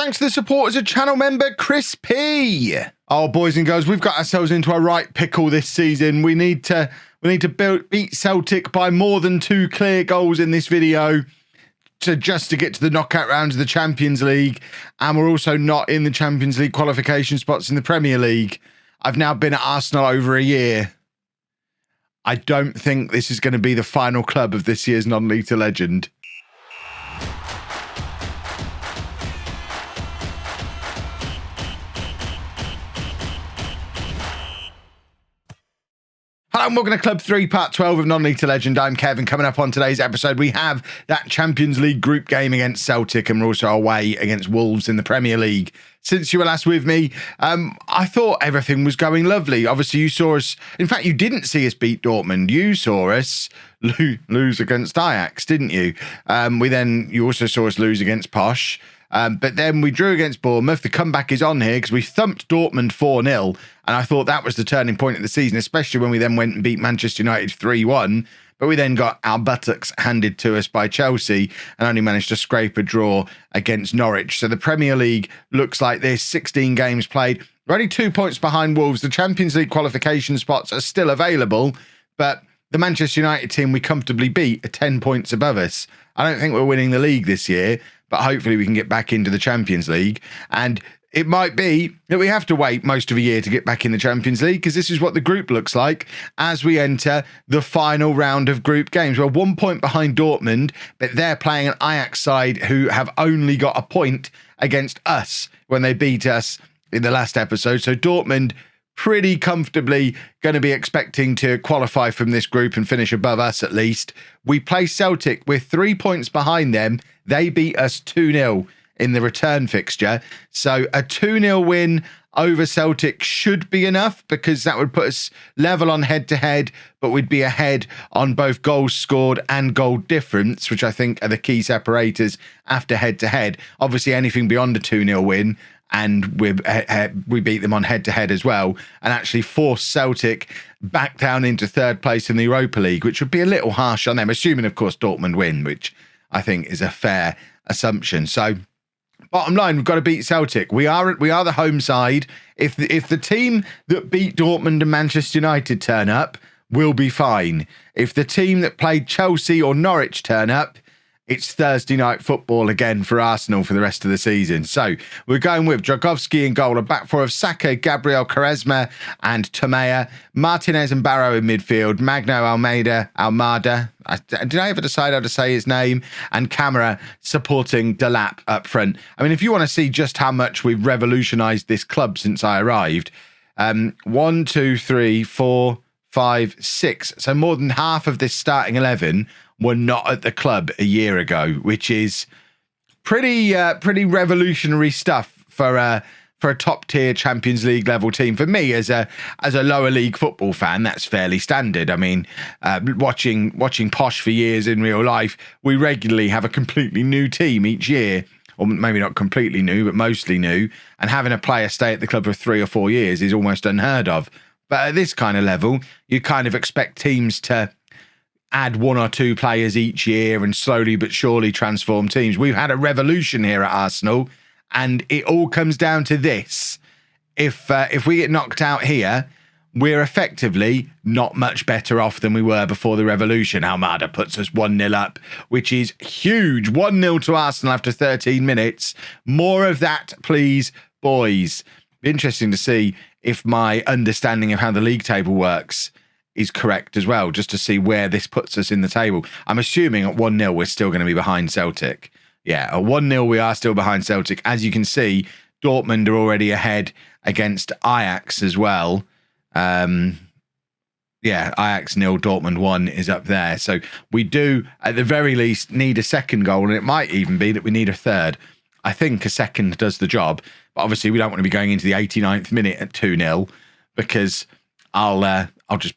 Thanks to the support as a channel member, Chris P. Oh, boys and girls, we've got ourselves into a right pickle this season. We need to beat Celtic by more than 2 clear goals in this video to get to the knockout rounds of the Champions League. And we're also not in the Champions League qualification spots in the Premier League. I've now been at Arsenal over a year. I don't think this is going to be the final club of this year's non-league to legend. Hello and welcome to Club 3, Part 12 of Non-League to Legend. I'm Kevin. Coming up on today's episode, we have that Champions League group game against Celtic, and we're also away against Wolves in the Premier League. Since you were last with me, I thought everything was going lovely. Obviously, you saw us... In fact, you didn't see us beat Dortmund. You saw us lose against Ajax, didn't you? You also saw us lose against Posh. But then we drew against Bournemouth. The comeback is on here because we thumped Dortmund 4-0. And I thought that was the turning point of the season, especially when we then went and beat Manchester United 3-1. But we then got our buttocks handed to us by Chelsea and only managed to scrape a draw against Norwich. So the Premier League looks like this. 16 games played. We're only 2 points behind Wolves. The Champions League qualification spots are still available, but the Manchester United team we comfortably beat are 10 points above us. I don't think we're winning the league this year, but hopefully we can get back into the Champions League. And it might be that we have to wait most of a year to get back in the Champions League, because this is what the group looks like as we enter the final round of group games. We're 1 point behind Dortmund, but they're playing an Ajax side who have only got a point against us when they beat us in the last episode. So Dortmund pretty comfortably going to be expecting to qualify from this group and finish above us at least. We play Celtic. We're 3 points behind them. They beat us 2-0 in the return fixture. So a 2-0 win over Celtic should be enough, because that would put us level on head-to-head, but we'd be ahead on both goals scored and goal difference, which I think are the key separators after head-to-head. Obviously, anything beyond a 2-0 win, and we beat them on head-to-head as well, and actually force Celtic back down into third place in the Europa League, which would be a little harsh on them, assuming, of course, Dortmund win, which I think is a fair assumption. So bottom line, we've got to beat Celtic. We are the home side. If the team that beat Dortmund and Manchester United turn up, we'll be fine. If the team that played Chelsea or Norwich turn up, it's Thursday night football again for Arsenal for the rest of the season. So we're going with Dragowski in goal, a back four of Saka, Gabriel, Quaresma and Tomea, Martinez and Barrow in midfield, Magno, Almada. Did I ever decide how to say his name? And Camera supporting Delap up front. I mean, if you want to see just how much we've revolutionised this club since I arrived, 1, 2, 3, 4, 5, 6. So more than half of this starting 11 were not at the club a year ago, which is pretty revolutionary stuff for a top tier Champions League level team. For me, as a lower league football fan, that's fairly standard. I mean, watching Posh for years in real life, we regularly have a completely new team each year, or maybe not completely new, but mostly new. And having a player stay at the club for 3 or 4 years is almost unheard of. But at this kind of level, you kind of expect teams to add 1 or 2 players each year and slowly but surely transform teams. We've had a revolution here at Arsenal, and it all comes down to this. If we get knocked out here, we're effectively not much better off than we were before the revolution. Almada puts us 1-0 up, which is huge. 1-0 to Arsenal after 13 minutes. More of that, please, boys. Interesting to see if my understanding of how the league table works is correct as well, just to see where this puts us in the table. I'm assuming at 1-0 we're still going to be behind Celtic. Yeah, at 1-0 we are still behind Celtic. As you can see, Dortmund are already ahead against Ajax as well. Ajax 0, Dortmund 1 is up there. So we do, at the very least, need a second goal, and it might even be that we need a third. I think a second does the job, but obviously we don't want to be going into the 89th minute at 2-0, because I'll just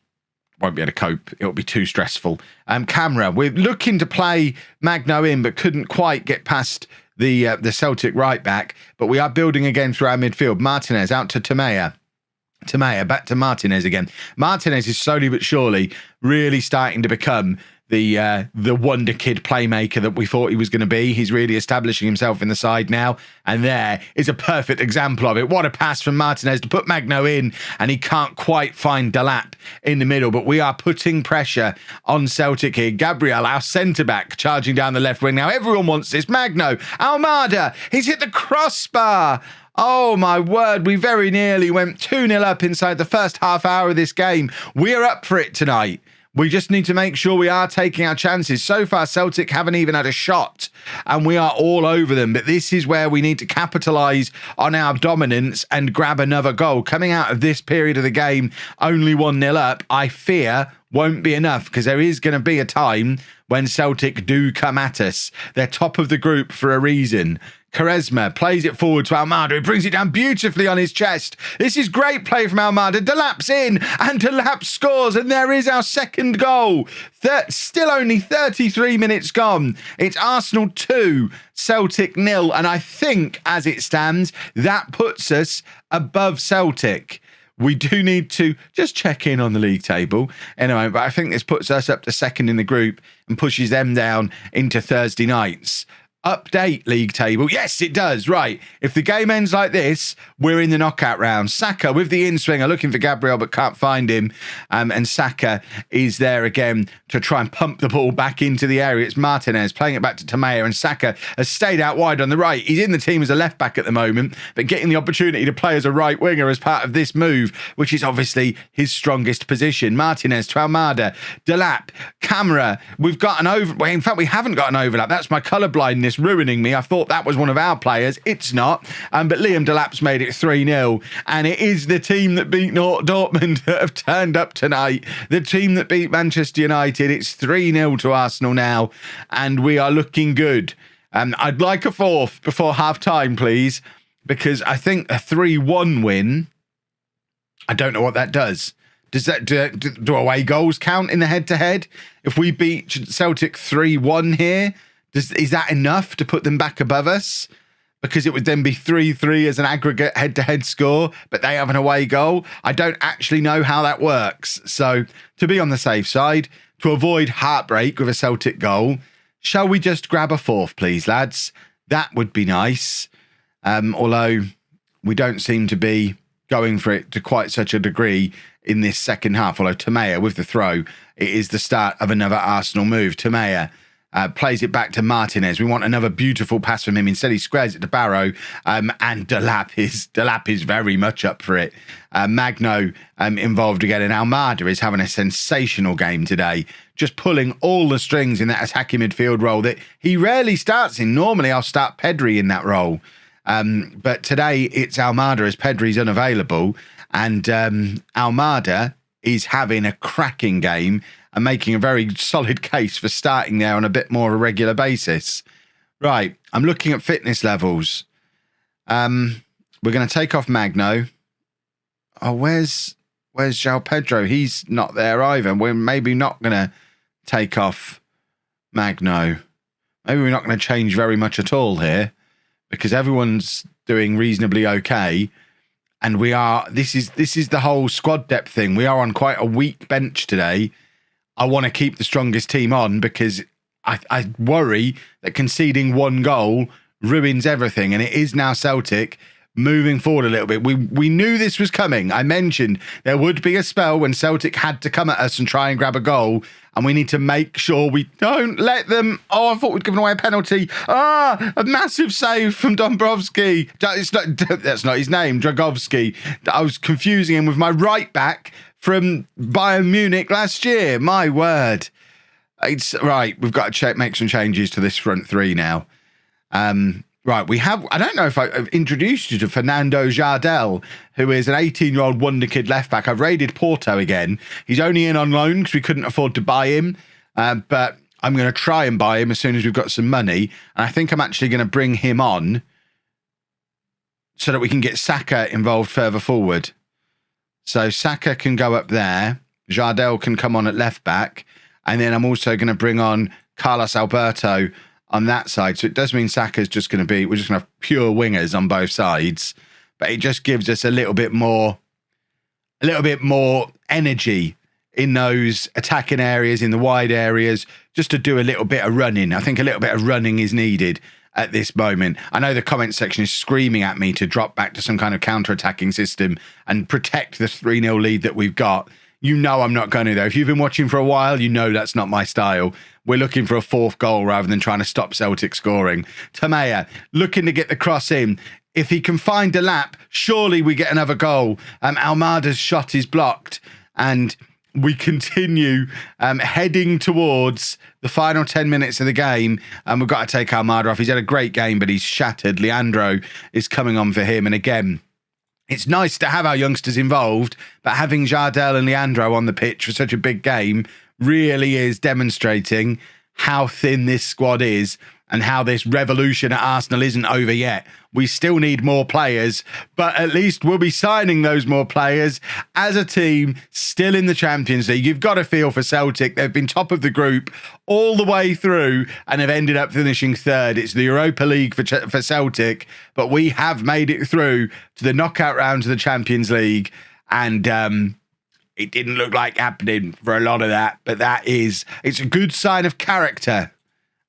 won't be able to cope. It'll be too stressful. Camera, we're looking to play Magno in, but couldn't quite get past the Celtic right back. But we are building again through our midfield. Martinez out to Tomea. Back to Martinez again. Martinez is slowly but surely really starting to become the wonder kid playmaker that we thought he was going to be. He's really establishing himself in the side now, and there is a perfect example of it. What a pass from Martinez to put Magno in, and he can't quite find Delap in the middle, but we are putting pressure on Celtic here. Gabriel, our centre-back, charging down the left wing. Now everyone wants this. Magno, Almada, he's hit the crossbar. Oh, my word, we very nearly went 2-0 up inside the first half hour of this game. We're up for it tonight. We just need to make sure we are taking our chances. So far, Celtic haven't even had a shot, and we are all over them. But this is where we need to capitalise on our dominance and grab another goal. Coming out of this period of the game, only 1-0 up, I fear won't be enough, because there is going to be a time when Celtic do come at us. They're top of the group for a reason. Quaresma plays it forward to Almada, who brings it down beautifully on his chest. This is great play from Almada. Delap's in, and Delap scores, and there is our second goal. Still only 33 minutes gone. It's Arsenal 2, Celtic 0, and I think, as it stands, that puts us above Celtic. We do need to just check in on the league table anyway, but I think this puts us up to second in the group and pushes them down into Thursday nights. Update league table. Yes, it does. Right. If the game ends like this, we're in the knockout round. Saka with the in-swinger, looking for Gabriel, but can't find him. And Saka is there again to try and pump the ball back into the area. It's Martinez playing it back to Tamea, and Saka has stayed out wide on the right. He's in the team as a left back at the moment, but getting the opportunity to play as a right winger as part of this move, which is obviously his strongest position. Martinez to Almada, Delap, Camera. We've got an over. Well, in fact, we haven't got an overlap. That's my colour blindness ruining me. I thought that was one of our players. It's not. But Liam Delap's made it 3-0. And it is the team that beat Dortmund that have turned up tonight. The team that beat Manchester United. It's 3-0 to Arsenal now. And we are looking good. I'd like a fourth before half-time, please. Because I think a 3-1 win, I don't know what that does. Does that do away goals count in the head-to-head? If we beat Celtic 3-1 here, is that enough to put them back above us? Because it would then be 3-3 as an aggregate head-to-head score, but they have an away goal. I don't actually know how that works. So to be on the safe side, to avoid heartbreak with a Celtic goal, shall we just grab a fourth, please, lads? That would be nice. Although we don't seem to be going for it to quite such a degree in this second half. Although Tamea with the throw, it is the start of another Arsenal move. Tamea plays it back to Martinez. We want another beautiful pass from him. Instead, he squares it to Barrow, and Delap is very much up for it. Magno involved again, and Almada is having a sensational game today, just pulling all the strings in that attacking midfield role that he rarely starts in. Normally, I'll start Pedri in that role, but today it's Almada as Pedri's unavailable, and Almada is having a cracking game and making a very solid case for starting there on a bit more of a regular basis. Right, I'm looking at fitness levels. We're going to take off Magno. Oh, where's João Pedro? He's not there either. We're maybe not going to take off Magno. Maybe we're not going to change very much at all here, because everyone's doing reasonably okay. And this is the whole squad depth thing. We are on quite a weak bench today. I want to keep the strongest team on, because I worry that conceding one goal ruins everything. And it is now Celtic moving forward a little bit. We knew this was coming. I mentioned there would be a spell when Celtic had to come at us and try and grab a goal. And we need to make sure we don't let them. Oh, I thought we'd given away a penalty. A massive save from Dombrovski. That's not his name, Dragovski. I was confusing him with my right back from Bayern Munich last year. My word. It's right. We've got to make some changes to this front three now. Right, I don't know if I've introduced you to Fernando Jardel, who is an 18-year-old wonder kid left-back. I've raided Porto again. He's only in on loan because we couldn't afford to buy him, but I'm going to try and buy him as soon as we've got some money, and I think I'm actually going to bring him on so that we can get Saka involved further forward. So Saka can go up there, Jardel can come on at left-back, and then I'm also going to bring on Carlos Alberto on that side. So it does mean Saka's just going to be, we're just going to have pure wingers on both sides, but it just gives us a little bit more energy in those attacking areas, in the wide areas, just to do a little bit of running. I think a little bit of running is needed at this moment. I know the comment section is screaming at me to drop back to some kind of counter-attacking system and protect the 3-0 lead that we've got. You know I'm not going to, though. If you've been watching for a while, you know that's not my style. We're looking for a 4th goal rather than trying to stop Celtic scoring. Tamaya looking to get the cross in. If he can find a lap, surely we get another goal. Almada's shot is blocked, and we continue heading towards the final 10 minutes of the game. And we've got to take Almada off. He's had a great game, but he's shattered. Leandro is coming on for him. And again, it's nice to have our youngsters involved, but having Jardel and Leandro on the pitch for such a big game really is demonstrating how thin this squad is and how this revolution at Arsenal isn't over yet. We still need more players, but at least we'll be signing those more players as a team still in the Champions League. You've got to feel for Celtic. They've been top of the group all the way through and have ended up finishing 3rd. It's the Europa League for Celtic, but we have made it through to the knockout rounds of the Champions League, and it didn't look like happening for a lot of that, but it's a good sign of character.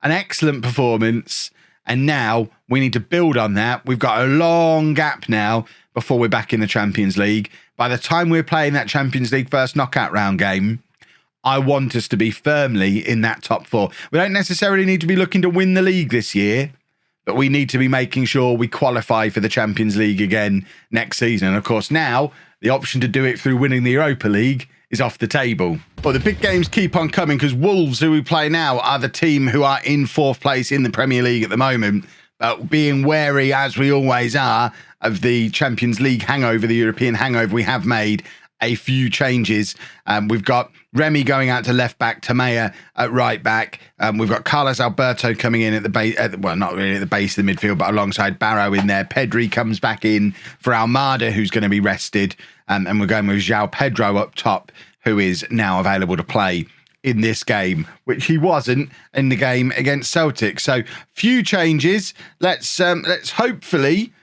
An excellent performance, and now we need to build on that. We've got a long gap now before we're back in the Champions League. By the time we're playing that Champions League first knockout round game, I want us to be firmly in that top 4. We don't necessarily need to be looking to win the league this year, but we need to be making sure we qualify for the Champions League again next season. And of course, now the option to do it through winning the Europa League is off the table. But the big games keep on coming because Wolves, who we play now, are the team who are in 4th place in the Premier League at the moment. But being wary, as we always are, of the Champions League hangover, the European hangover, we have made a few changes. We've got Remy going out to left back, Tamaya at right back. We've got Carlos Alberto coming in at the base, well, not really at the base of the midfield, but alongside Barrow in there. Pedri comes back in for Almada, who's going to be rested. And we're going with João Pedro up top, who is now available to play in this game, which he wasn't in the game against Celtic. So few changes. Let's hopefully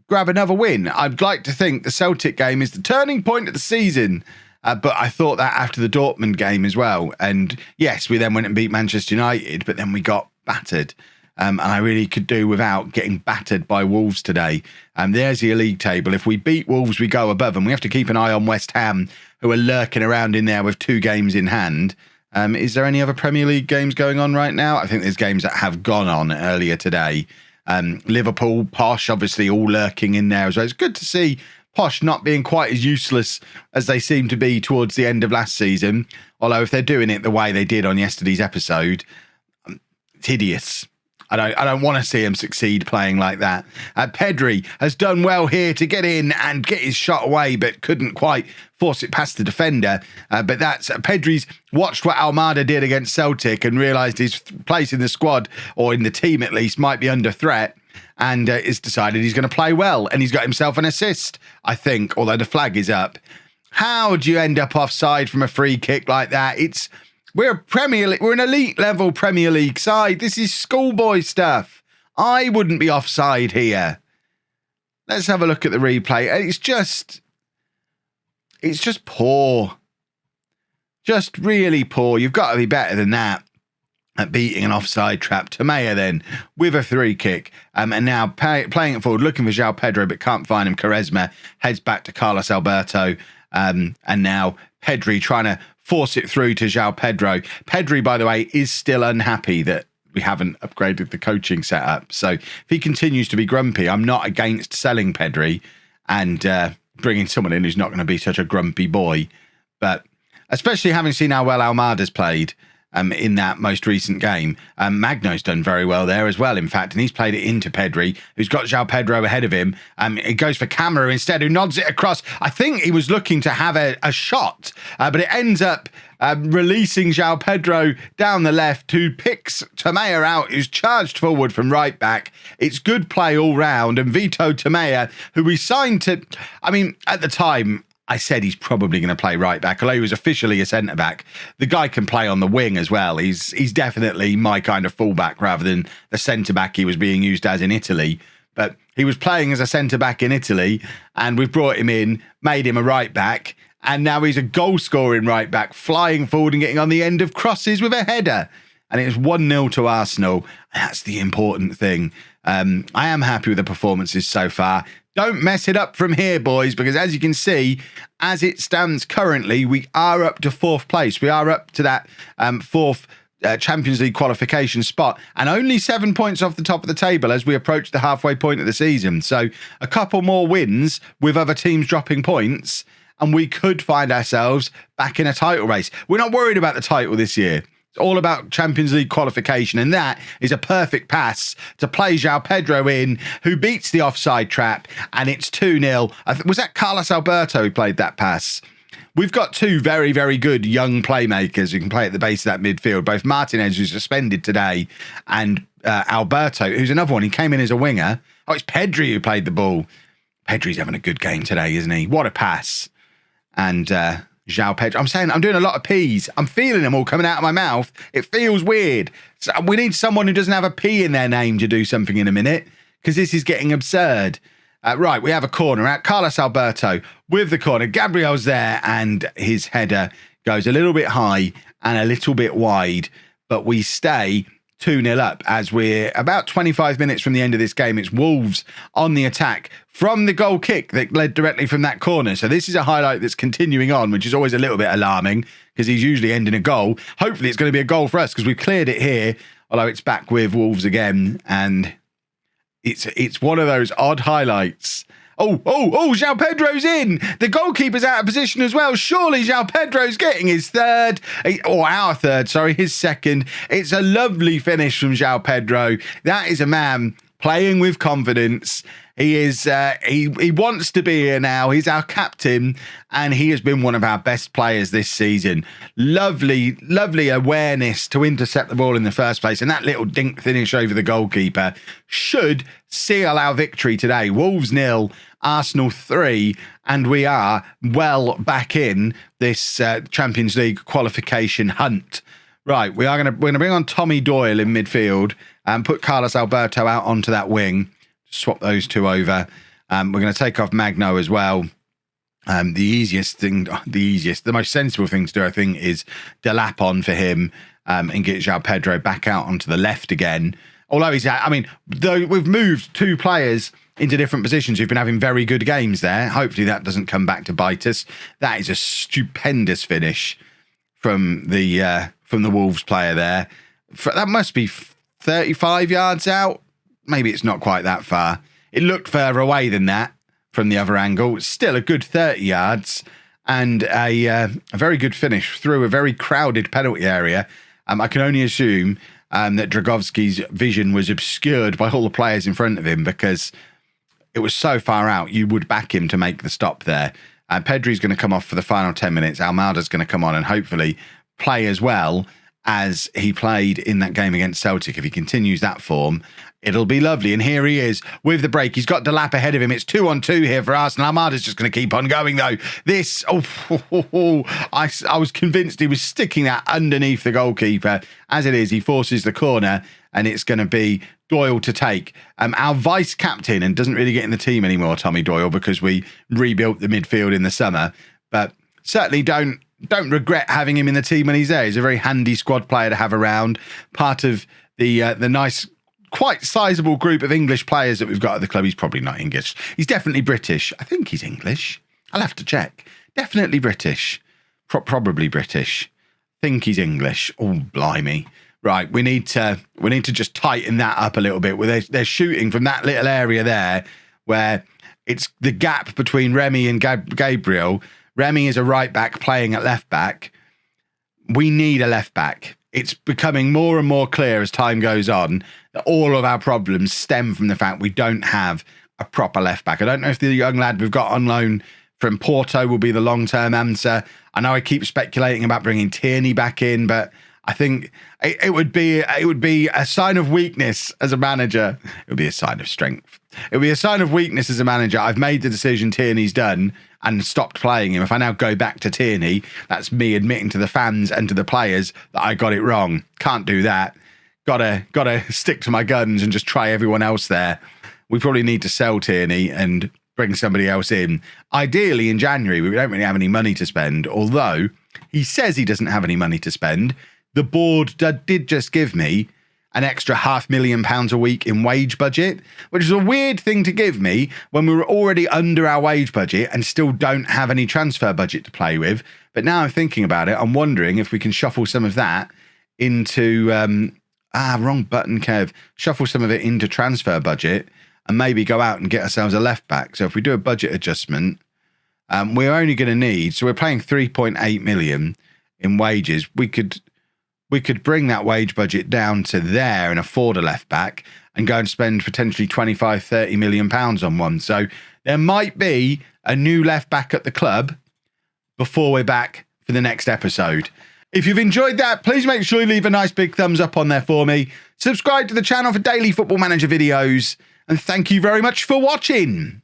grab another win. I'd like to think the Celtic game is the turning point of the season. But I thought that after the Dortmund game as well. And yes, we then went and beat Manchester United, but then we got battered. And I really could do without getting battered by Wolves today. There's your league table. If we beat Wolves, we go above them. We have to keep an eye on West Ham, who are lurking around in there with 2 games in hand. Is there any other Premier League games going on right now? I think there's games that have gone on earlier today. Liverpool, Posh, obviously all lurking in there as well. It's good to see Posh not being quite as useless as they seemed to be towards the end of last season. Although if they're doing it the way they did on yesterday's episode, it's hideous. I don't want to see him succeed playing like that. Pedri has done well here to get in and get his shot away, but couldn't quite force it past the defender. But that's Pedri's watched what Almada did against Celtic and realised his place in the squad, or in the team at least, might be under threat. And has decided he's going to play well. And he's got himself an assist, I think, although the flag is up. How do you end up offside from a free kick like that? We're a Premier League, we're an elite level Premier League side. This is schoolboy stuff. I wouldn't be offside here. Let's have a look at the replay. It's just poor. Just really poor. You've got to be better than that at beating an offside trap. Tamaya then with a free kick. And now playing it forward, looking for João Pedro, but can't find him. Quaresma heads back to Carlos Alberto. And now Pedri trying to force it through to João Pedro. Pedri, by the way, is still unhappy that we haven't upgraded the coaching setup. So if he continues to be grumpy, I'm not against selling Pedri and bringing someone in who's not going to be such a grumpy boy. But especially having seen how well Almada's played in that most recent game. Magno's done very well there as well, in fact, and he's played it into Pedri, who's got João Pedro ahead of him. It goes for Camera instead, who nods it across. I think he was looking to have a shot, but it ends up releasing João Pedro down the left, who picks Tamaya out, who's charged forward from right back. It's good play all round, and Vito Tamaya, who we signed to, I mean, at the time, I said he's probably going to play right back, although he was officially a centre back. The guy can play on the wing as well. He's definitely my kind of fullback rather than the centre back he was being used as in Italy. But he was playing as a centre back in Italy, and we've brought him in, made him a right back, And now he's a goal-scoring right-back, flying forward and getting on the end of crosses with a header. And it's 1-0 to Arsenal. That's the important thing. I am happy with the performances so far. Don't mess it up from here, boys, because as you can see, as it stands currently, we are up to 4th place. We are up to that 4th Champions League qualification spot, and only 7 points off the top of the table as we approach the halfway point of the season. So a couple more wins with other teams dropping points, and we could find ourselves back in a title race. We're not worried about the title this year. It's all about Champions League qualification, and that is a perfect pass to play João Pedro in, who beats the offside trap, and it's 2-0. Was that Carlos Alberto who played that pass? We've got two very, very good young playmakers who can play at the base of that midfield, both Martinez, who's suspended today, and Alberto, who's another one. He came in as a winger. Oh, it's Pedri who played the ball. Pedri's having a good game today, isn't he? What a pass. And João Pedro. I'm saying I'm doing a lot of P's. I'm feeling them all coming out of my mouth. It feels weird. So we need someone who doesn't have a P in their name to do something in a minute, because this is getting absurd. Right, we have a corner out. Carlos Alberto with the corner. Gabriel's there, and his header goes a little bit high and a little bit wide, but we stay 2-0 up as we're about 25 minutes from the end of this game. It's Wolves on the attack from the goal kick that led directly from that corner. So this is a highlight that's continuing on, which is always a little bit alarming because he's usually ending a goal. Hopefully it's going to be a goal for us because we've cleared it here, although it's back with Wolves again, and it's one of those odd highlights. Oh, João Pedro's in. The goalkeeper's out of position as well. Surely João Pedro's getting his his second. It's a lovely finish from João Pedro. That is a man playing with confidence. He is. He wants to be here now. He's our captain, and he has been one of our best players this season. Lovely awareness to intercept the ball in the first place, and that little dink finish over the goalkeeper should seal our victory today. Wolves 0, Arsenal 3, and we are well back in this Champions League qualification hunt. Right, we're going to bring on Tommy Doyle in midfield and put Carlos Alberto out onto that wing. Swap those two over. We're going to take off Magno as well. The most sensible thing to do, I think, is Delap on for him and get João Pedro back out onto the left again. Although though we've moved two players into different positions who've been having very good games there. Hopefully that doesn't come back to bite us. That is a stupendous finish from the Wolves player there. That must be 35 yards out. Maybe it's not quite that far. It looked further away than that from the other angle. It's still a good 30 yards and a very good finish through a very crowded penalty area. I can only assume that Dragovski's vision was obscured by all the players in front of him because it was so far out. You would back him to make the stop there. Pedri's going to come off for the final 10 minutes. Almada's going to come on and hopefully play as well as he played in that game against Celtic. If he continues that form, it'll be lovely. And here he is with the break. He's got Delap ahead of him. It's 2-on-2 here for Arsenal. Almada's just going to keep on going, though. I was convinced he was sticking that underneath the goalkeeper. As it is, he forces the corner, and it's going to be Doyle to take. Our vice-captain, and doesn't really get in the team anymore, Tommy Doyle, because we rebuilt the midfield in the summer. But certainly don't regret having him in the team when he's there. He's a very handy squad player to have around. Part of the nice, quite sizable group of English players that we've got at the club. He's probably not English. He's definitely British. I think he's English. I'll have to check. Definitely British. Probably British. Think he's English. Oh, blimey. Right, we need to just tighten that up a little bit. Where they're shooting from that little area there where it's the gap between Remy and Gabriel. Remy is a right back playing at left back. We need a left back. It's becoming more and more clear as time goes on that all of our problems stem from the fact we don't have a proper left back. I don't know if the young lad we've got on loan from Porto will be the long-term answer. I know I keep speculating about bringing Tierney back in, but I think it would be a sign of weakness as a manager. It would be a sign of strength. It would be a sign of weakness as a manager. I've made the decision Tierney's done and stopped playing him. If I now go back to Tierney, that's me admitting to the fans and to the players that I got it wrong. Can't do that. Gotta stick to my guns and just try everyone else there. We probably need to sell Tierney and bring somebody else in. Ideally, in January, we don't really have any money to spend, although he says he doesn't have any money to spend. The board did just give me an extra £500,000 a week in wage budget, which is a weird thing to give me when we were already under our wage budget and still don't have any transfer budget to play with. But now I'm thinking about it, I'm wondering if we can shuffle some of that into, wrong button, Kev. Shuffle some of it into transfer budget and maybe go out and get ourselves a left back. So if we do a budget adjustment, we're only going to need, so we're paying 3.8 million in wages. We could bring that wage budget down to there and afford a left back and go and spend potentially 25, 30 million pounds on one. So there might be a new left back at the club before we're back for the next episode. If you've enjoyed that, please make sure you leave a nice big thumbs up on there for me. Subscribe to the channel for daily Football Manager videos. And thank you very much for watching.